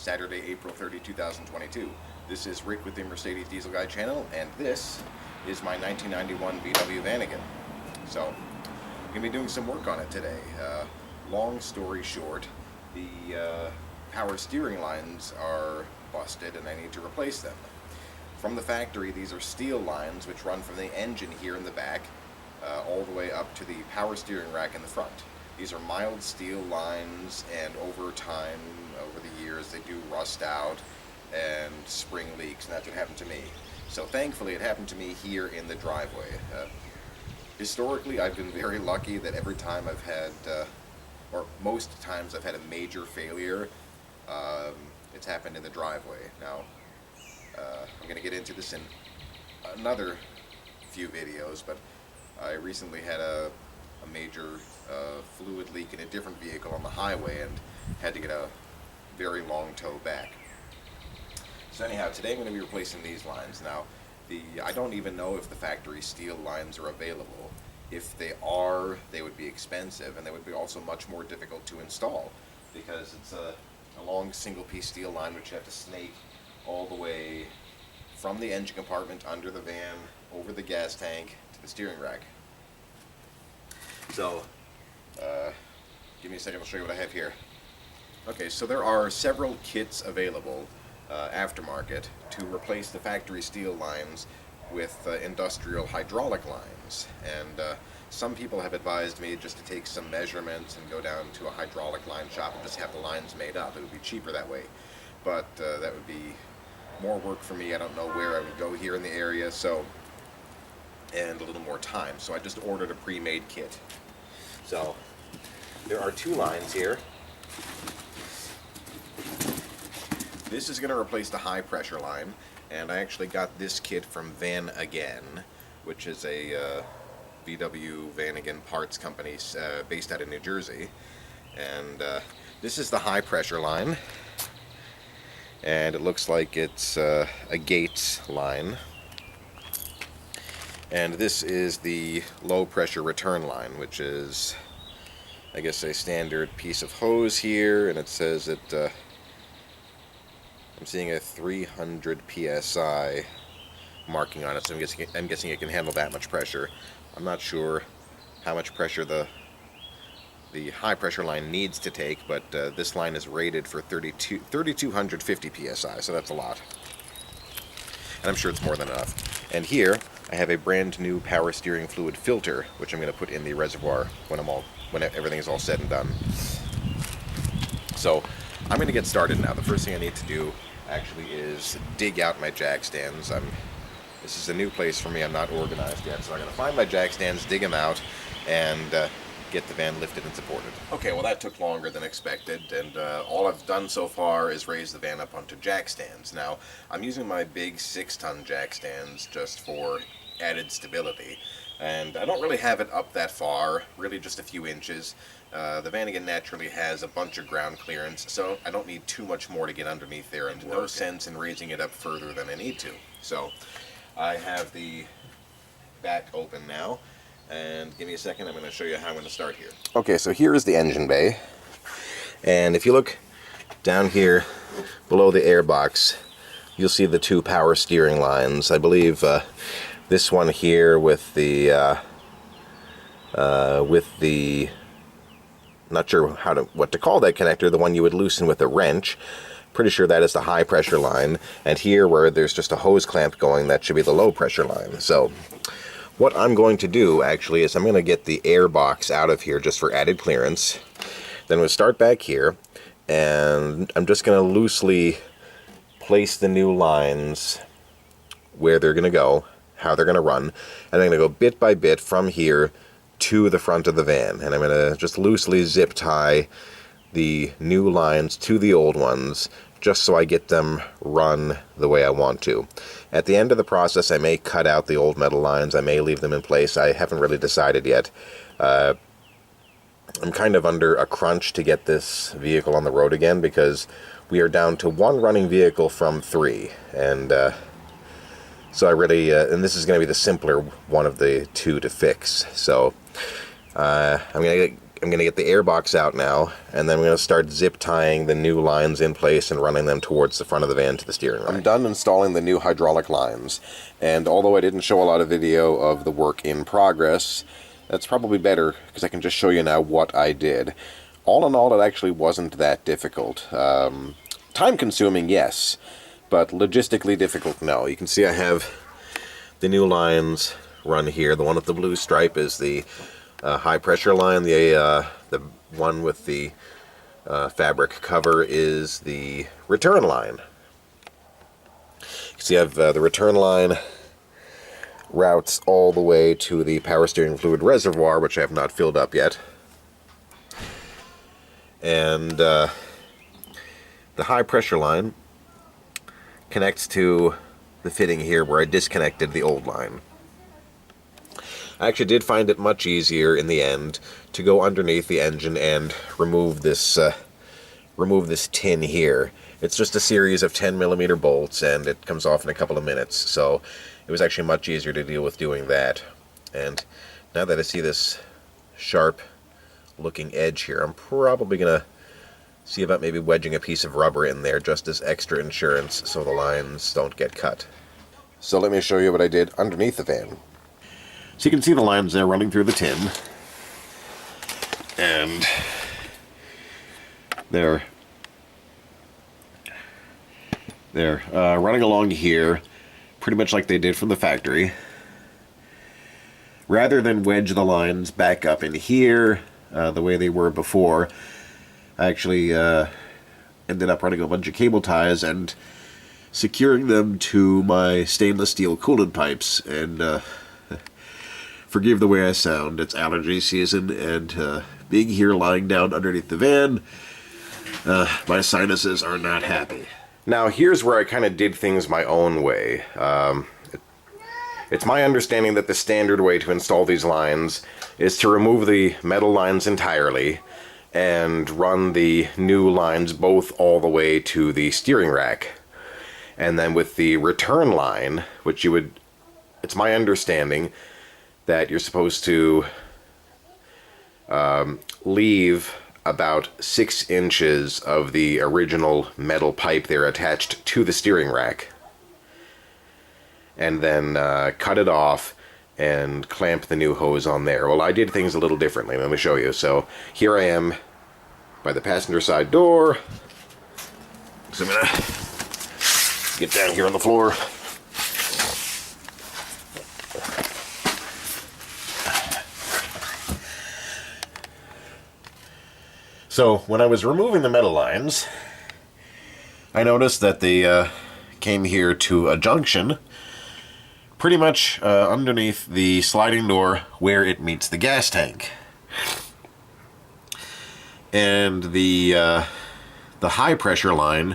Saturday, April 30, 2022. This is Rick with the Mercedes Diesel Guy channel, and this is my 1991 VW Vanagon. So, I'm going to be doing some work on it today. Long story short, the power steering lines are busted and I need to replace them. From the factory, these are steel lines which run from the engine here in the back all the way up to the power steering rack in the front. These are mild steel lines, and over time, over the years, they do rust out and spring leaks, and that's what happened to me. So thankfully it happened to me here in the driveway. Historically, I've been very lucky that every time I've had, or most times I've had a major failure, it's happened in the driveway. Now, I'm going to get into this in another few videos, but I recently had a major fluid leak in a different vehicle on the highway and had to get a very long tow back. So anyhow, today I'm going to be replacing these lines. Now, I don't even know if the factory steel lines are available. If they are, they would be expensive, and they would be also much more difficult to install because it's a long single-piece steel line which you have to snake all the way from the engine compartment under the van, over the gas tank, to the steering rack. So, give me a second, I'll show you what I have here. Okay, so there are several kits available aftermarket to replace the factory steel lines with industrial hydraulic lines. And some people have advised me just to take some measurements and go down to a hydraulic line shop and just have the lines made up. It would be cheaper that way. But that would be more work for me. I don't know where I would go here in the area, so, and a little more time. So I just ordered a pre-made kit. So there are two lines here. This is going to replace the high pressure line, and I actually got this kit from Vanagon, which is a VW Vanagon parts company based out of New Jersey. And this is the high pressure line, and it looks like it's a Gates line. And this is the low pressure return line, which is, I guess, a standard piece of hose here, and it says that I'm seeing a 300 psi marking on it, so I'm guessing it can handle that much pressure. I'm not sure how much pressure the high pressure line needs to take, but this line is rated for 3,250 psi, so that's a lot. And I'm sure it's more than enough. And here I have a brand new power steering fluid filter, which I'm going to put in the reservoir when everything is all said and done. So I'm going to get started now. The first thing I need to do actually is dig out my jack stands. This is a new place for me. I'm not organized yet, so I'm going to find my jack stands, dig them out, and get the van lifted and supported. Okay, well that took longer than expected, and all I've done so far is raise the van up onto jack stands. Now, I'm using my big 6-ton jack stands just for added stability, and I don't really have it up that far, really just a few inches. The Vanagon naturally has a bunch of ground clearance, so I don't need too much more to get underneath there, and no sense in raising it up further than I need to. So I have the back open now, and give me a second, I'm going to show you how I'm going to start here. Okay, so here is the engine bay, and if you look down here below the airbox, you'll see the two power steering lines. I believe this one here with the not sure what to call that connector, the one you would loosen with a wrench. Pretty sure that is the high pressure line, and here where there's just a hose clamp going, that should be the low pressure line. So what I'm going to do actually is I'm going to get the air box out of here just for added clearance. Then we'll start back here, and I'm just going to loosely place the new lines where they're going to go, how they're going to run, and I'm going to go bit by bit from here to the front of the van, and I'm going to just loosely zip tie the new lines to the old ones just so I get them run the way I want to. At the end of the process, I may cut out the old metal lines, I may leave them in place. I haven't really decided yet. I'm kind of under a crunch to get this vehicle on the road again because we are down to one running vehicle from 3, and so I really, and this is going to be the simpler one of the two to fix. So I'm going to I'm going to get the airbox out now, and then I'm going to start zip tying the new lines in place and running them towards the front of the van to the steering rack. I'm done installing the new hydraulic lines, and although I didn't show a lot of video of the work in progress, that's probably better because I can just show you now what I did. All in all, it actually wasn't that difficult. Time-consuming, yes, but logistically difficult, no. You can see I have the new lines run here. The one with the blue stripe is the high-pressure line. The one with the fabric cover is the return line. You can see I have the return line routes all the way to the power steering fluid reservoir, which I have not filled up yet. And the high-pressure line connects to the fitting here where I disconnected the old line. I actually did find it much easier in the end to go underneath the engine and remove this tin here. It's just a series of 10mm bolts, and it comes off in a couple of minutes, so it was actually much easier to deal with doing that. And now that I see this sharp looking edge here, I'm probably gonna see about maybe wedging a piece of rubber in there just as extra insurance so the lines don't get cut. So let me show you what I did underneath the van. So you can see the lines there running through the tin, and they're running along here pretty much like they did from the factory. Rather than wedge the lines back up in here the way they were before, I actually ended up running a bunch of cable ties and securing them to my stainless steel coolant pipes. And forgive the way I sound, it's allergy season, and being here lying down underneath the van, my sinuses are not happy. Now here's where I kind of did things my own way. It's my understanding that the standard way to install these lines is to remove the metal lines entirely and run the new lines both all the way to the steering rack. And then with the return line, which it's my understanding that you're supposed to leave about 6 inches of the original metal pipe there attached to the steering rack, and then cut it off and clamp the new hose on there. Well, I did things a little differently. Let me show you. So here I am by the passenger side door. So I'm gonna get down here on the floor. So when I was removing the metal lines, I noticed that they came here to a junction pretty much underneath the sliding door where it meets the gas tank. And the high pressure line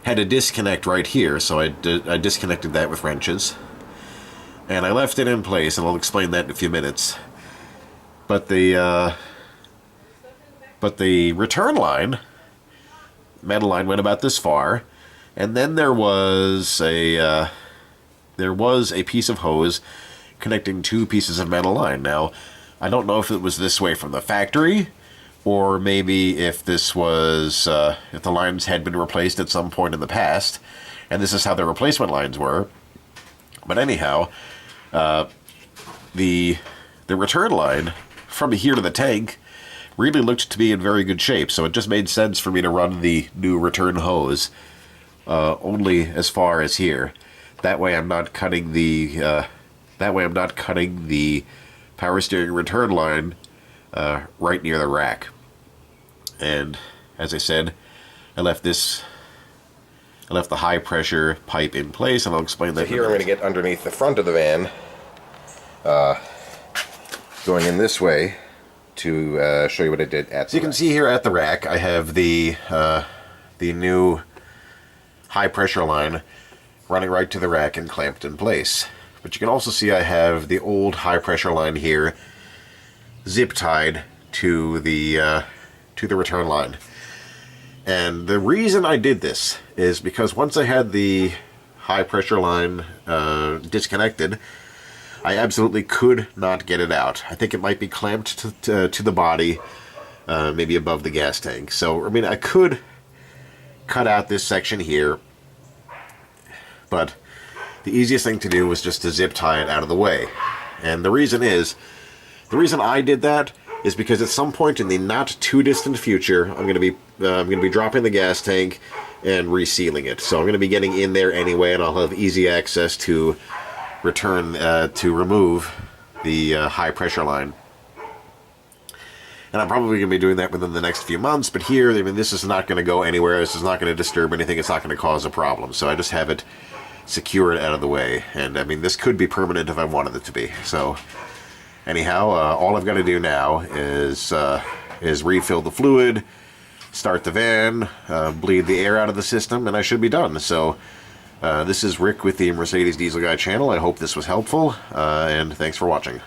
had a disconnect right here, so I disconnected that with wrenches. And I left it in place, and I'll explain that in a few minutes. But the return line, metal line, went about this far, and then there was a piece of hose connecting 2 pieces of metal line. Now, I don't know if it was this way from the factory, or maybe if this was if the lines had been replaced at some point in the past, and this is how the replacement lines were. But anyhow, the return line from here to the tank really looked to be in very good shape, so it just made sense for me to run the new return hose only as far as here. That way I'm not cutting the power steering return line right near the rack. And as I said, I left the high pressure pipe in place, and I'll explain that. So here I'm going to get underneath the front of the van, going in this way, to show you what I did at the rack. So you can see here at the rack, I have the new high pressure line running right to the rack and clamped in place. But you can also see I have the old high pressure line here zip tied to the return line. And the reason I did this is because once I had the high pressure line disconnected, I absolutely could not get it out. I think it might be clamped to the body maybe above the gas tank. So, I mean, I could cut out this section here, but the easiest thing to do was just to zip tie it out of the way. And the reason I did that is because at some point in the not too distant future, I'm going to be dropping the gas tank and resealing it. So I'm going to be getting in there anyway, and I'll have easy access to remove the high pressure line. And I'm probably going to be doing that within the next few months, but here, I mean, this is not going to go anywhere. This is not going to disturb anything. It's not going to cause a problem. So I just have it secured out of the way. And, I mean, this could be permanent if I wanted it to be. So, anyhow, all I've got to do now is refill the fluid, start the van, bleed the air out of the system, and I should be done. So, this is Rick with the Mercedes Diesel Guy channel. I hope this was helpful, and thanks for watching.